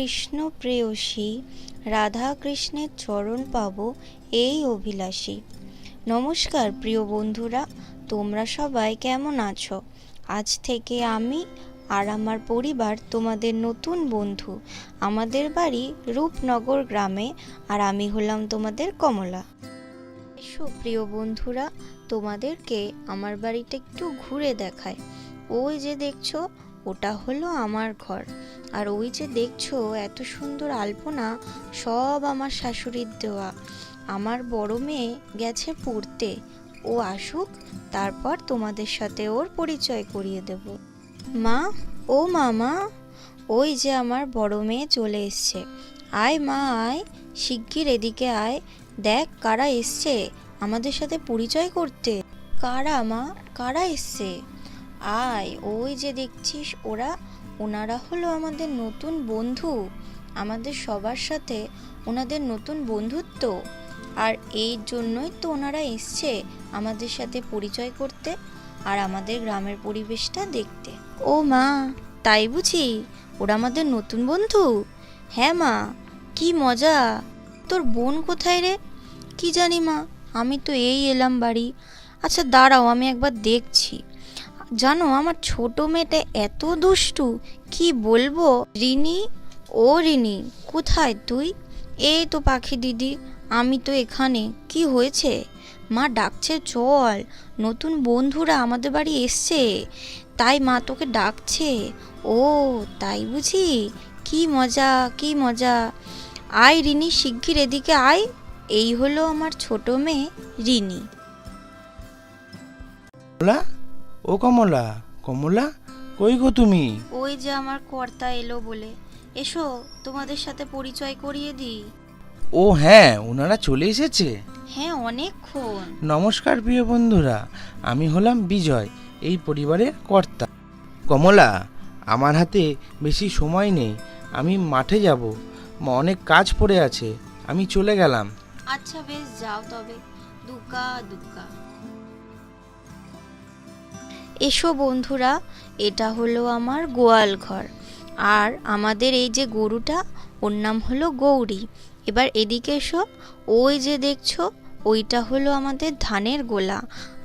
কৃষ্ণ প্রেয়সী রাধা কৃষ্ণের চরণ পাব এই অভিলাষী। নমস্কার প্রিয় বন্ধুরা, তোমরা সবাই কেমন আছো? আজ থেকে আমি আর আমার পরিবার তোমাদের নতুন বন্ধু। আমাদের বাড়ি রূপনগর গ্রামে, আর আমি হলাম তোমাদের কমলা। এসো প্রিয় বন্ধুরা, তোমাদেরকে আমার বাড়িটা একটু ঘুরে দেখায়। ওই যে দেখছো, ওটা হলো আমার ঘর। আর ওই যে দেখছো এত সুন্দর আলপনা, সব আমার শাশুড়ির দেওয়া। আমার বড় মেয়ে গেছে পড়তে, ও আসুক, তারপর তোমাদের সাথে ওর পরিচয় করিয়ে দেব। মা, ও মামা, ওই যে আমার বড় মেয়ে চলে এসছে। আয় মা আয়, শিগগির এদিকে আয়, দেখ কারা এসছে আমাদের সাথে পরিচয় করতে। কারা মা, কারা এসছে? আয়, ওই যে দেখছিস ওনারা হলো আমাদের নতুন বন্ধু। আমাদের সবার সাথে ওনাদের নতুন বন্ধুত্ব, আর এই জন্যই তো ওনারা এসছে আমাদের সাথে পরিচয় করতে আর আমাদের গ্রামের পরিবেশটা দেখতে। ও মা, তাই বুঝি ওরা আমাদের নতুন বন্ধু? হ্যাঁ মা, কি মজা। তোর বোন কোথায় রে? কি জানি মা, আমি তো এই এলাম বাড়ি। আচ্ছা দাঁড়াও, আমি একবার দেখছি। জানো, আমার ছোট মেয়েটা এত দুষ্টু, কি বলবো। রিনি, ও রিনি, কোথায় তুই? এই তো পাখি দিদি, আমি তো এখানে। কি হয়েছে? মা ডাকছে, চল, নতুন বন্ধুরা আমাদের বাড়ি এসছে, তাই মা তোকে ডাকছে। ও তাই বুঝি, কি মজা কি মজা। আয় রিনি, শিগগির এদিকে আয়। এই হলো আমার ছোট মেয়ে রিনি। ও কমলা, কমলা কই গো তুমি? ওই যে আমার কর্তা এলো বলে। এসো তোমাদের সাথে পরিচয় করিয়ে দিই। ও হ্যাঁ, ওনারা চলে এসেছে। হ্যাঁ, অনেকক্ষণ। নমস্কার প্রিয় বন্ধুরা, আমি হলাম বিজয়, এই পরিবারের কর্তা। কমলা, আমার হাতে বেশি সময় নেই, আমি মাঠে যাব, অনেক কাজ পড়ে আছে, আমি চলে গেলাম। আচ্ছা বেশ, যাও তবে। দুগ্গা দুগ্গা। এসো বন্ধুরা, এটা হলো আমার গোয়াল ঘর। আর আমাদের এই যে গরুটা, ওর নাম হলো গৌরী। এবার এদিকে এসো, ওই যে দেখছো, ওইটা হলো আমাদের ধানের গোলা।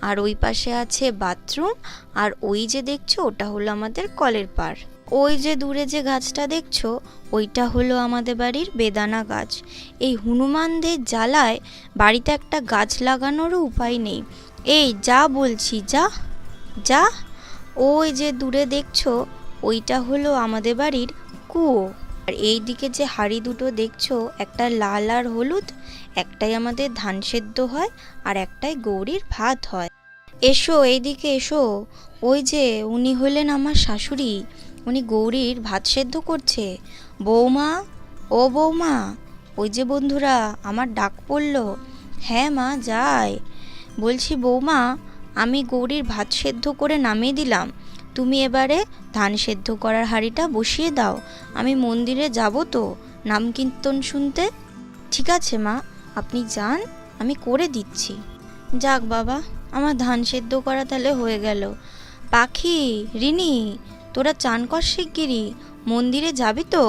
আর ওই পাশে আছে বাথরুম। আর ওই যে দেখছো, ওটা হলো আমাদের কলের পাড়। ওই যে দূরে যে গাছটা দেখছো, ওইটা হলো আমাদের বাড়ির বেদানা গাছ। এই হনুমানদের জ্বালায় বাড়িতে একটা গাছ লাগানোরও উপায় নেই। এই যা বলছি, যা যা। ওই যে দূরে দেখছো, ওইটা হলো আমাদের বাড়ির কুয়ো। আর এই দিকে যে হাঁড়ি দুটো দেখছো, একটা লাল আর হলুদ, একটাই আমাদের ধান সেদ্ধ হয় আর একটাই গৌরীর ভাত হয়। এসো এইদিকে এসো, ওই যে উনি হলেন আমার শাশুড়ি, উনি গৌরীর ভাত সেদ্ধ করছে। বৌমা, ও বৌমা, ওই যে বন্ধুরা আমার ডাক পড়লো। হ্যাঁ মা, যাই। বলছি বৌমা, আমি গৌরীর ভাত সেদ্ধ করে নামিয়ে দিলাম, তুমি এবারে ধান সেদ্ধ করার হাঁড়িটা বসিয়ে দাও। আমি মন্দিরে যাব তো নাম কীর্তন শুনতে। ঠিক আছে মা, আপনি যান, আমি করে দিচ্ছি। যাক বাবা, আমার ধান সেদ্ধ করা তাহলে হয়ে গেল। পাখি, রিনি, তোরা চান কর শিগগিরই, মন্দিরে যাবি তো?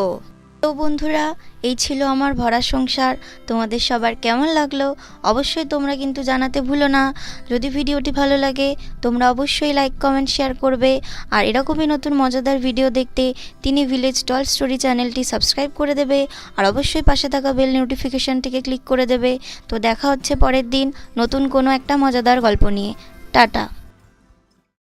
তো বন্ধুরা, এই ছিল আমার ভরা সংসার। তোমাদের সবার কেমন লাগলো অবশ্যই তোমরা কিন্তু জানাতে ভুলো না। যদি ভিডিওটি ভালো লাগে তোমরা অবশ্যই লাইক কমেন্ট শেয়ার করবে। আর এরকমই নতুন মজাদার ভিডিও দেখতে তিনি ভিলেজ ডল স্টোরি চ্যানেলটি সাবস্ক্রাইব করে দেবে। আর অবশ্যই পাশে থাকা বেল নোটিফিকেশানটিকে ক্লিক করে দেবে। তো দেখা হচ্ছে পরের দিন নতুন কোনো একটা মজাদার গল্প নিয়ে। টাটা।